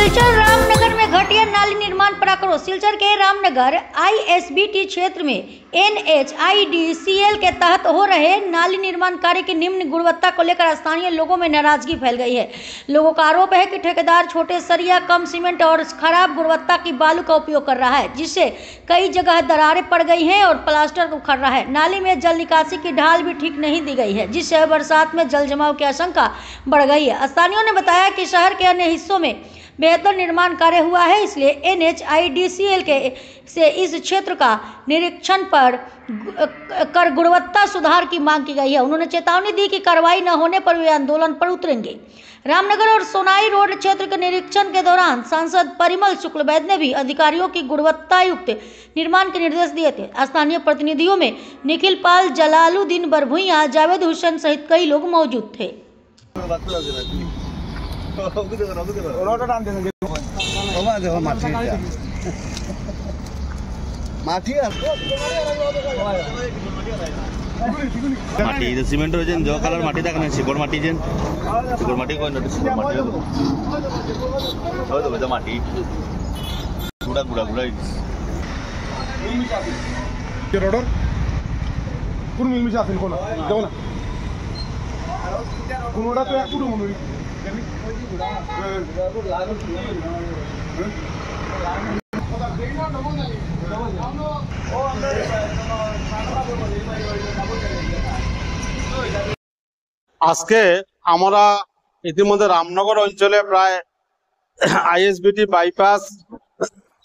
सिलचर रामनगर में घटिया नाली निर्माण पर आक्रोश। सिलचर के रामनगर आईएसबीटी क्षेत्र में NHIDCL के तहत हो रहे नाली निर्माण कार्य की निम्न गुणवत्ता को लेकर स्थानीय लोगों में नाराजगी फैल गई है। लोगों का आरोप है कि ठेकेदार छोटे सरिया, कम सीमेंट और खराब गुणवत्ता की बालू का उपयोग कर रहा है, जिससे कई जगह दरारें पड़ गई हैं और प्लास्टर उखड़ रहा है। नाली में जल निकासी की ढाल भी ठीक नहीं दी गई है, जिससे बरसात में जल जमाव की आशंका बढ़ गई है। स्थानीयों ने बताया कि शहर के अन्य हिस्सों में बेहतर निर्माण कार्य हुआ है, इसलिए NHIDCL से इस क्षेत्र का निरीक्षण कर गुणवत्ता सुधार की मांग की गई है। उन्होंने चेतावनी दी कि कार्रवाई न होने पर वे आंदोलन पर उतरेंगे। रामनगर और सोनाई रोड क्षेत्र के निरीक्षण के दौरान सांसद परिमल शुक्लबैद्य ने भी अधिकारियों की गुणवत्ता युक्त निर्माण के निर्देश दिए थे। स्थानीय प्रतिनिधियों में निखिल पाल, जलालुद्दीन बरभुइया, जावेद हुसैन सहित कई लोग मौजूद थे। माटी सीमेंट हो जेन जो कलर माटी तक नहीं सिकोड़ माटी जेन सिकोड़ माटी कोई नोटिस सिकोड़ माटी हो तो बजा माटी गुड़ा गुड़ा गुड़ा ये रोडर कुन मिल मिशा सिल कोना जाओ ना कुनोडा तो एक कुडू मुनी আজকে আমরা ইতিমধ্যে রামনগর অঞ্চলে প্রায় আইএসবিটি বাইপাস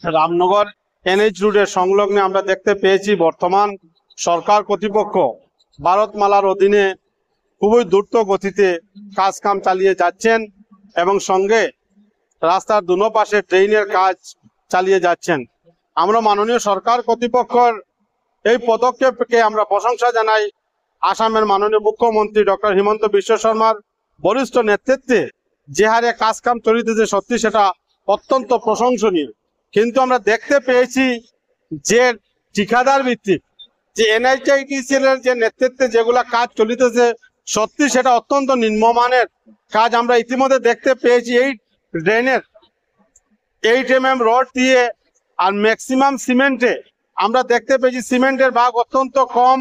রামনগর NH রুটের সংলগ্নে আমরা দেখতে পেয়েছি বর্তমান সরকার কর্তৃপক্ষ ভারতমালার অধীনে খুবই দ্রুত গতিতে কাজ কাম চালিয়ে যাচ্ছেন এবং সঙ্গে রাস্তার দুনো পাশে ড্রেনের কাজ চালিয়ে যাচ্ছেন। আমরা মাননীয় সরকার কর্তৃপক্ষের এই পদক্ষেপকে আমরা প্রশংসা জানাই। আসামের মাননীয় মুখ্যমন্ত্রী ডক্টর হিমন্ত বিশ্ব শর্মার বরিষ্ঠ নেতৃত্বে যে হারে কাজ কাম চলিতেছে সত্যি সেটা অত্যন্ত প্রশংসনীয়। কিন্তু আমরা দেখতে পেয়েছি যে ঠিকাদার ভিত্তিক যে NHIDCL এর যে নেতৃত্বে যেগুলা কাজ চলিতেছে সত্যি সেটা অত্যন্ত নিম্নমানের কাজ। আমরা ইতিমধ্যে দেখতে পেয়েছি এই ড্রেনের 8 mm রড দিয়ে আর ম্যাক্সিমাম সিমেন্টে আমরা দেখতে পেয়েছি সিমেন্টের ভাগ অত্যন্ত কম,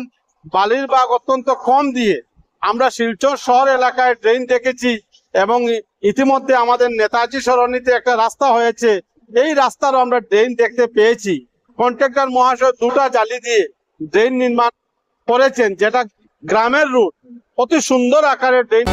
বালির ভাগ অত্যন্ত কম দিয়ে আমরা শিলচর শহর এলাকায় ড্রেন দেখেছি এবং ইতিমধ্যে আমাদের নেতাজি সরণিতে একটা রাস্তা হয়েছে, এই রাস্তারও আমরা ড্রেন দেখতে পেয়েছি। কন্ট্রাক্টর মহাশয় দুটা জালি দিয়ে ড্রেন নির্মাণ করেছেন, যেটা গ্রামের রুট অতি সুন্দর আকারের ড্রেন।